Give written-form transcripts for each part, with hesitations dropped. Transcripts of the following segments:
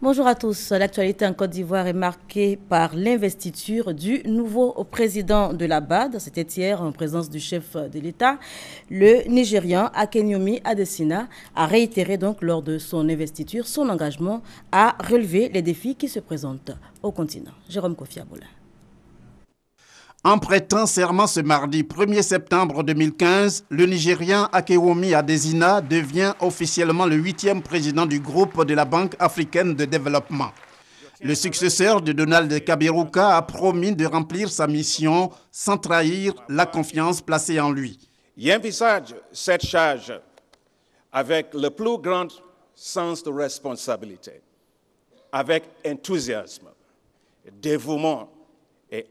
Bonjour à tous. L'actualité en Côte d'Ivoire est marquée par l'investiture du nouveau président de la BAD. C'était hier en présence du chef de l'État. Le Nigérian Akenyomi Adesina a réitéré donc lors de son investiture son engagement à relever les défis qui se présentent au continent. Jérôme Kofi Aboula. En prêtant serment ce mardi 1er septembre 2015, le Nigérian Akenyomi Adesina devient officiellement le 8e président du groupe de la Banque africaine de développement. Le successeur de Donald Kaberuka a promis de remplir sa mission sans trahir la confiance placée en lui. J'envisage cette charge avec le plus grand sens de responsabilité, avec enthousiasme, dévouement et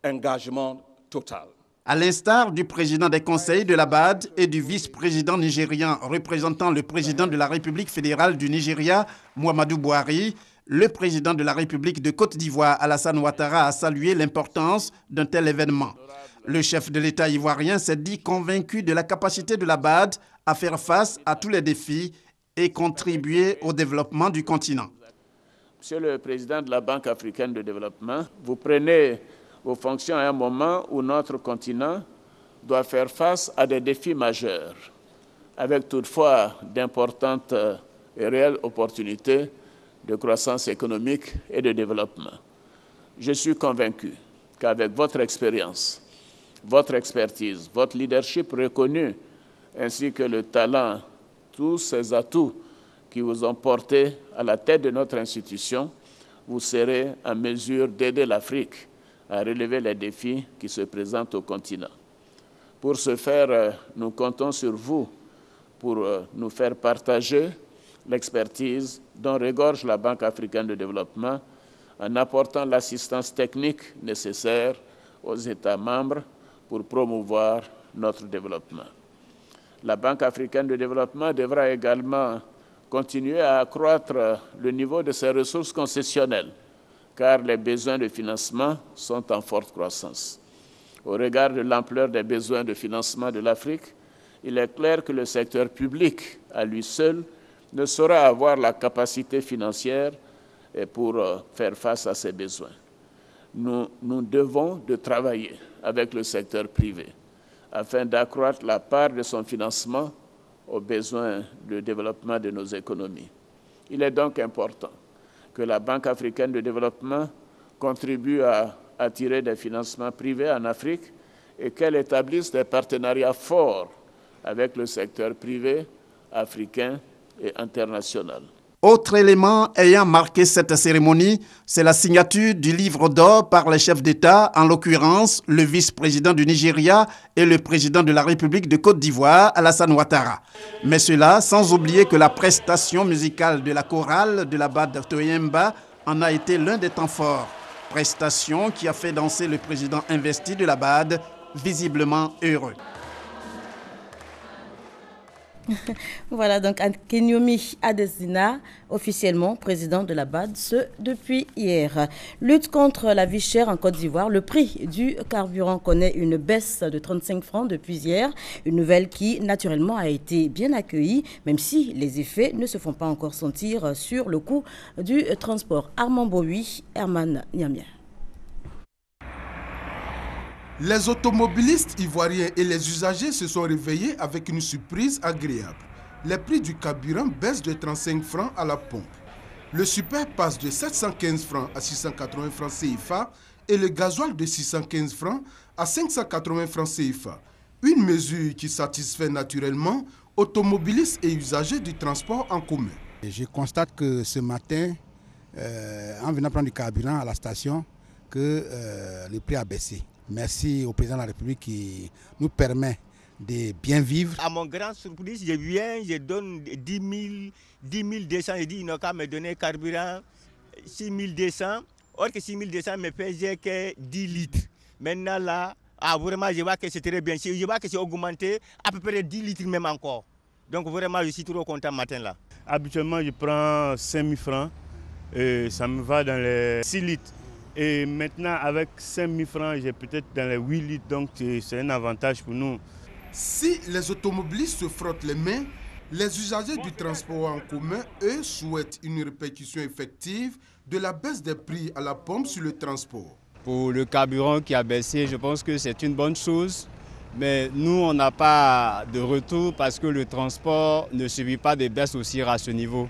engagement total. À l'instar du président des conseils de la BAD et du vice-président nigérian représentant le président de la République fédérale du Nigeria, Muhammadu Buhari, le président de la République de Côte d'Ivoire, Alassane Ouattara, a salué l'importance d'un tel événement. Le chef de l'État ivoirien s'est dit convaincu de la capacité de la BAD à faire face à tous les défis et contribuer au développement du continent. Monsieur le président de la Banque africaine de développement, vous prenez vos fonctions à un moment où notre continent doit faire face à des défis majeurs, avec toutefois d'importantes et réelles opportunités de croissance économique et de développement. Je suis convaincu qu'avec votre expérience, votre expertise, votre leadership reconnu, ainsi que le talent, tous ces atouts qui vous ont porté à la tête de notre institution, vous serez en mesure d'aider l'Afrique à relever les défis qui se présentent au continent. Pour ce faire, nous comptons sur vous pour nous faire partager l'expertise dont regorge la Banque africaine de développement en apportant l'assistance technique nécessaire aux États membres pour promouvoir notre développement. La Banque africaine de développement devra également continuer à accroître le niveau de ses ressources concessionnelles, car les besoins de financement sont en forte croissance. Au regard de l'ampleur des besoins de financement de l'Afrique, il est clair que le secteur public, à lui seul, ne saura avoir la capacité financière pour faire face à ces besoins. Nous devons de travailler avec le secteur privé afin d'accroître la part de son financement aux besoins de développement de nos économies. Il est donc important que la Banque africaine de développement contribue à attirer des financements privés en Afrique et qu'elle établisse des partenariats forts avec le secteur privé africain et international. Autre élément ayant marqué cette cérémonie, c'est la signature du livre d'or par les chefs d'État, en l'occurrence le vice-président du Nigeria et le président de la République de Côte d'Ivoire, Alassane Ouattara. Mais cela sans oublier que la prestation musicale de la chorale de la BAD Toyemba en a été l'un des temps forts. Prestation qui a fait danser le président investi de la BAD, visiblement heureux. Voilà donc Akenyomi Adesina, officiellement président de la BAD, ce depuis hier. Lutte contre la vie chère en Côte d'Ivoire. Le prix du carburant connaît une baisse de 35 francs depuis hier. Une nouvelle qui, naturellement, a été bien accueillie, même si les effets ne se font pas encore sentir sur le coût du transport. Armand Boui, Herman Niamia. Les automobilistes ivoiriens et les usagers se sont réveillés avec une surprise agréable. Les prix du carburant baissent de 35 francs à la pompe. Le super passe de 715 francs à 680 francs CFA et le gasoil de 615 francs à 580 francs CFA. Une mesure qui satisfait naturellement automobilistes et usagers du transport en commun. Je constate que ce matin, en venant prendre du carburant à la station, que le prix a baissé. Merci au président de la République qui nous permet de bien vivre. À mon grand surprise, je viens, je donne 10 200, je dis il n'a qu'à me donner carburant 6 200. Or que 6 200 me faisait que 10 litres. Maintenant là, vraiment je vois que c'est très bien. Je vois que c'est augmenté à peu près 10 litres même encore. Donc vraiment je suis trop content matin là. Habituellement je prends 5 000 francs et ça me va dans les 6 litres. Et maintenant, avec 5 000 francs, j'ai peut-être dans les 8 litres, donc c'est un avantage pour nous. Si les automobilistes se frottent les mains, Les usagers du transport en commun, eux, souhaitent une répercussion effective de la baisse des prix à la pompe sur le transport. Pour le carburant qui a baissé, je pense que c'est une bonne chose. Mais nous, on n'a pas de retour parce que le transport ne subit pas des baisses aussi à ce niveau.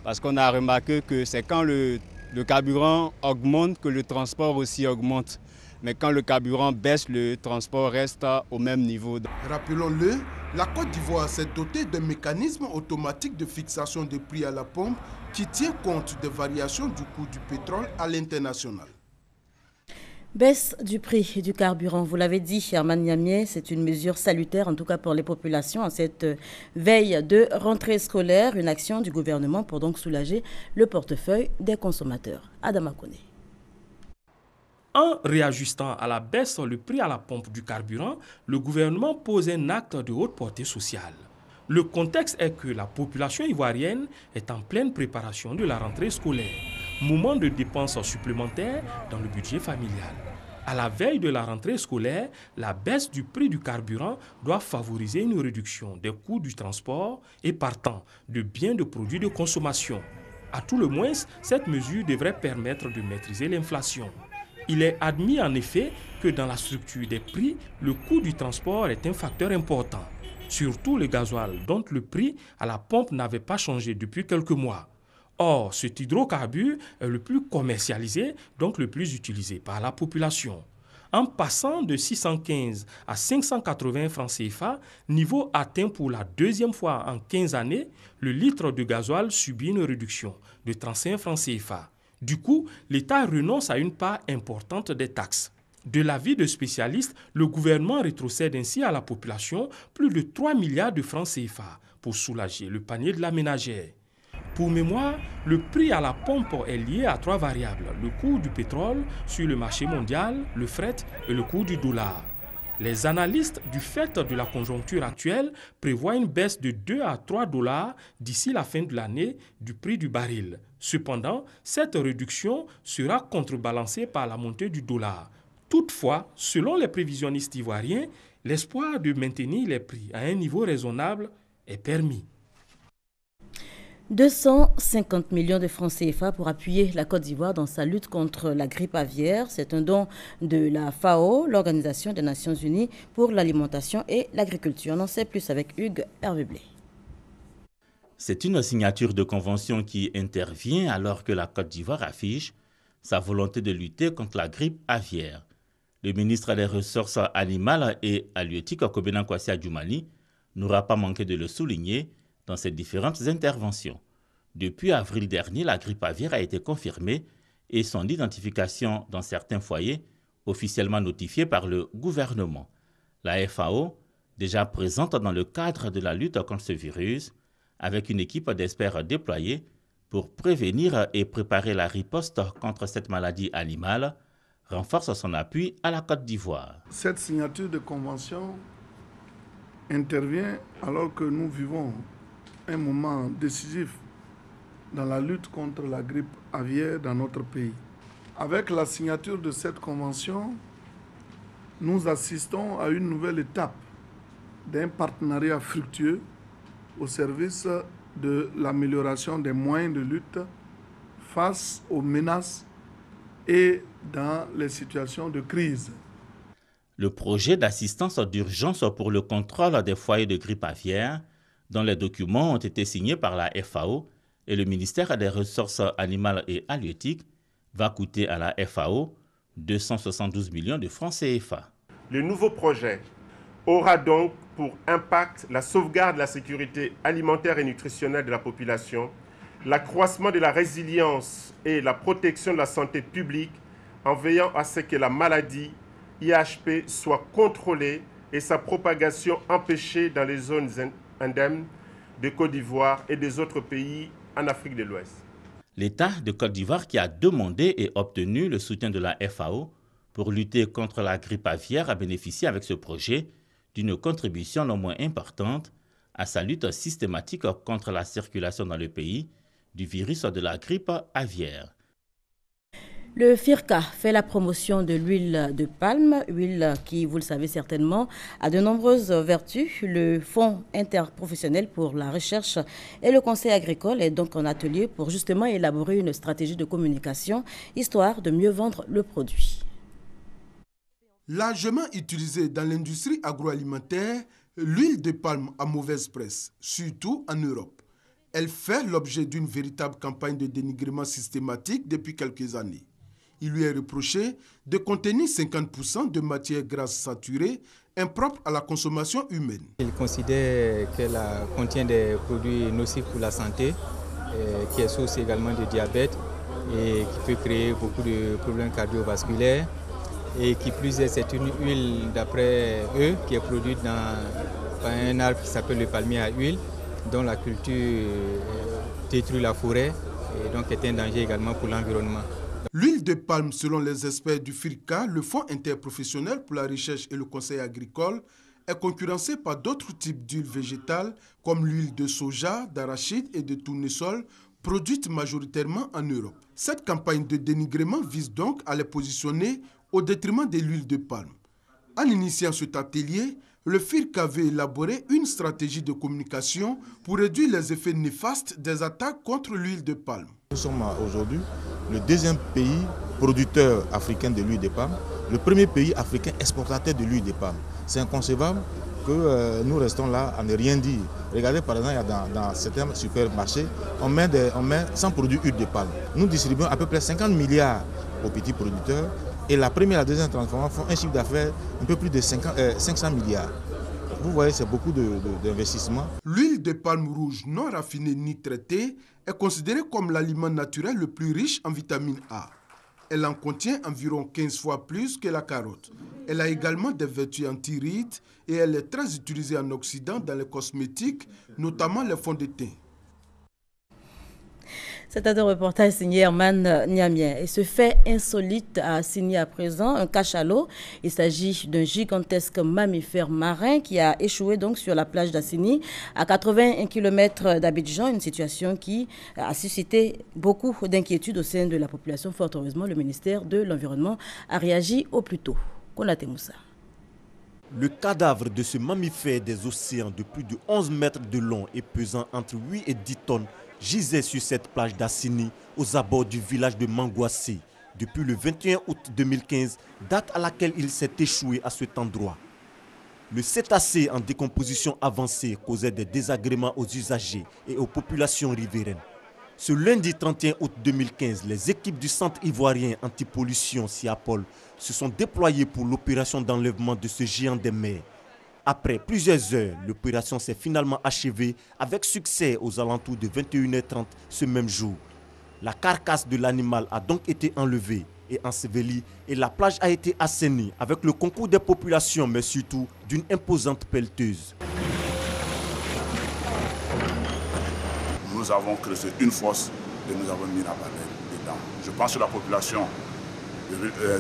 Parce qu'on a remarqué que c'est quand le carburant augmente que le transport aussi augmente. Mais quand le carburant baisse, le transport reste au même niveau. Rappelons-le, la Côte d'Ivoire s'est dotée d'un mécanisme automatique de fixation des prix à la pompe qui tient compte des variations du coût du pétrole à l'international. Baisse du prix du carburant, vous l'avez dit, Herman Niamier, c'est une mesure salutaire, en tout cas pour les populations, en cette veille de rentrée scolaire, une action du gouvernement pour donc soulager le portefeuille des consommateurs. Adama Kone. En réajustant à la baisse le prix à la pompe du carburant, le gouvernement pose un acte de haute portée sociale. Le contexte est que la population ivoirienne est en pleine préparation de la rentrée scolaire, moment de dépenses supplémentaires dans le budget familial. À la veille de la rentrée scolaire, la baisse du prix du carburant doit favoriser une réduction des coûts du transport et partant de biens de produits de consommation. À tout le moins, cette mesure devrait permettre de maîtriser l'inflation. Il est admis en effet que dans la structure des prix, le coût du transport est un facteur important. Surtout le gasoil, dont le prix à la pompe n'avait pas changé depuis quelques mois. Or, cet hydrocarbure est le plus commercialisé, donc le plus utilisé par la population. En passant de 615 à 580 francs CFA, niveau atteint pour la deuxième fois en 15 années, le litre de gasoil subit une réduction de 35 francs CFA. Du coup, l'État renonce à une part importante des taxes. De l'avis de spécialistes, le gouvernement rétrocède ainsi à la population plus de 3 milliards de francs CFA pour soulager le panier de la ménagère. Pour mémoire, le prix à la pompe est lié à 3 variables, le coût du pétrole sur le marché mondial, le fret et le coût du dollar. Les analystes, du fait de la conjoncture actuelle, prévoient une baisse de 2 à 3 dollars d'ici la fin de l'année du prix du baril. Cependant, cette réduction sera contrebalancée par la montée du dollar. Toutefois, selon les prévisionnistes ivoiriens, l'espoir de maintenir les prix à un niveau raisonnable est permis. 250 millions de francs CFA pour appuyer la Côte d'Ivoire dans sa lutte contre la grippe aviaire. C'est un don de la FAO, l'Organisation des Nations Unies pour l'alimentation et l'agriculture. On en sait plus avec Hugues Hervé-Blé. C'est une signature de convention qui intervient alors que la Côte d'Ivoire affiche sa volonté de lutter contre la grippe aviaire. Le ministre des Ressources animales et halieutiques, Kobena Kwasi Adjoumani, n'aura pas manqué de le souligner dans ses différentes interventions. Depuis avril dernier, la grippe aviaire a été confirmée et son identification dans certains foyers officiellement notifiée par le gouvernement. La FAO, déjà présente dans le cadre de la lutte contre ce virus, avec une équipe d'experts déployée pour prévenir et préparer la riposte contre cette maladie animale, renforce son appui à la Côte d'Ivoire. Cette signature de convention intervient alors que nous vivons un moment décisif dans la lutte contre la grippe aviaire dans notre pays. Avec la signature de cette convention, nous assistons à une nouvelle étape d'un partenariat fructueux au service de l'amélioration des moyens de lutte face aux menaces et dans les situations de crise. Le projet d'assistance d'urgence pour le contrôle des foyers de grippe aviaire, dont les documents ont été signés par la FAO et le ministère des Ressources animales et halieutiques, va coûter à la FAO 272 millions de francs CFA. Le nouveau projet aura donc pour impact la sauvegarde de la sécurité alimentaire et nutritionnelle de la population, l'accroissement de la résilience et la protection de la santé publique en veillant à ce que la maladie IHP soit contrôlée et sa propagation empêchée dans les zones indemnes de Côte d'Ivoire et des autres pays en Afrique de l'Ouest. L'État de Côte d'Ivoire qui a demandé et obtenu le soutien de la FAO pour lutter contre la grippe aviaire a bénéficié avec ce projet d'une contribution non moins importante à sa lutte systématique contre la circulation dans le pays du virus de la grippe aviaire. Le FIRCA fait la promotion de l'huile de palme, huile qui, vous le savez certainement, a de nombreuses vertus. Le Fonds interprofessionnel pour la recherche et le conseil agricole est donc en atelier pour justement élaborer une stratégie de communication, histoire de mieux vendre le produit. Largement utilisée dans l'industrie agroalimentaire, l'huile de palme a mauvaise presse, surtout en Europe. Elle fait l'objet d'une véritable campagne de dénigrement systématique depuis quelques années. Il lui est reproché de contenir 50% de matières grasses saturées impropres à la consommation humaine. Il considère qu'elle contient des produits nocifs pour la santé, qui est source également de diabète et qui peut créer beaucoup de problèmes cardiovasculaires. Et qui plus est, c'est une huile, d'après eux, qui est produite par un arbre qui s'appelle le palmier à huile, dont la culture détruit la forêt et donc est un danger également pour l'environnement. L'huile de palme, selon les experts du FIRCA, le Fonds interprofessionnel pour la recherche et le conseil agricole, est concurrencée par d'autres types d'huiles végétales comme l'huile de soja, d'arachide et de tournesol, produites majoritairement en Europe. Cette campagne de dénigrement vise donc à les positionner au détriment de l'huile de palme. En initiant cet atelier, le FIRCA veut élaborer une stratégie de communication pour réduire les effets néfastes des attaques contre l'huile de palme. Nous sommes aujourd'hui le deuxième pays producteur africain de l'huile de palme, le premier pays africain exportateur de l'huile de palme. C'est inconcevable que nous restons là à ne rien dire. Regardez par exemple, dans certains supermarchés, on met 100 produits d'huile de palme. Nous distribuons à peu près 50 milliards aux petits producteurs. Et la première et la deuxième transformation font un chiffre d'affaires un peu plus de 500 milliards. Vous voyez, c'est beaucoup d'investissements. L'huile de palme rouge non raffinée ni traitée est considérée comme l'aliment naturel le plus riche en vitamine A. Elle en contient environ 15 fois plus que la carotte. Elle a également des vertus anti-rides et elle est très utilisée en Occident dans les cosmétiques, notamment les fonds de teint. C'est un reportage signé Herman Niamien. Et ce fait insolite a signé à présent un cachalot. Il s'agit d'un gigantesque mammifère marin qui a échoué donc sur la plage d'Assini, à 81 km d'Abidjan. Une situation qui a suscité beaucoup d'inquiétudes au sein de la population. Fort heureusement, le ministère de l'Environnement a réagi au plus tôt. Konaté Moussa. Le cadavre de ce mammifère des océans de plus de 11 mètres de long et pesant entre 8 et 10 tonnes gisait sur cette plage d'Assini, aux abords du village de Mangouassé, depuis le 21 août 2015, date à laquelle il s'est échoué à cet endroit. Le cétacé en décomposition avancée causait des désagréments aux usagers et aux populations riveraines. Ce lundi 31 août 2015, les équipes du Centre ivoirien anti-pollution CIAPOL se sont déployées pour l'opération d'enlèvement de ce géant des mers. Après plusieurs heures, l'opération s'est finalement achevée avec succès aux alentours de 21h30 ce même jour. La carcasse de l'animal a donc été enlevée et ensevelie et la plage a été assainie avec le concours des populations mais surtout d'une imposante pelleteuse. Nous avons creusé une fosse et nous avons mis la baleine dedans. Je pense que la population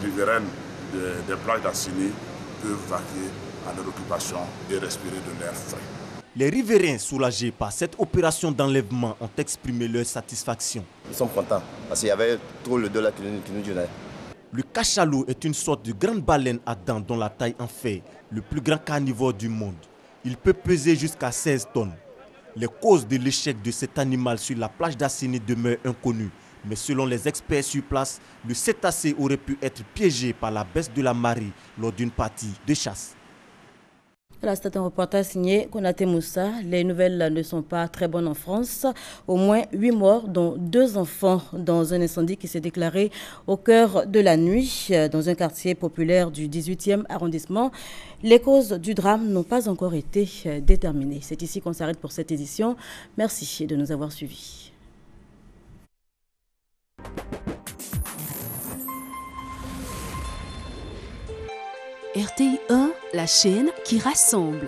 riveraine des plages d'Assini peut vaquer à leur occupation et respirer de l'air frais. Les riverains soulagés par cette opération d'enlèvement ont exprimé leur satisfaction. Ils sont contents parce qu'il y avait trop le dos là qui nous gênait. Le cachalot est une sorte de grande baleine à dents dont la taille en fait le plus grand carnivore du monde. Il peut peser jusqu'à 16 tonnes. Les causes de l'échec de cet animal sur la plage d'Assini demeurent inconnues. Mais selon les experts sur place, le cétacé aurait pu être piégé par la baisse de la marée lors d'une partie de chasse. Voilà, c'est un reportage signé Konaté Moussa. Les nouvelles ne sont pas très bonnes en France. Au moins 8 morts, dont 2 enfants, dans un incendie qui s'est déclaré au cœur de la nuit dans un quartier populaire du 18e arrondissement. Les causes du drame n'ont pas encore été déterminées. C'est ici qu'on s'arrête pour cette édition. Merci de nous avoir suivis. RTI 1, la chaîne qui rassemble.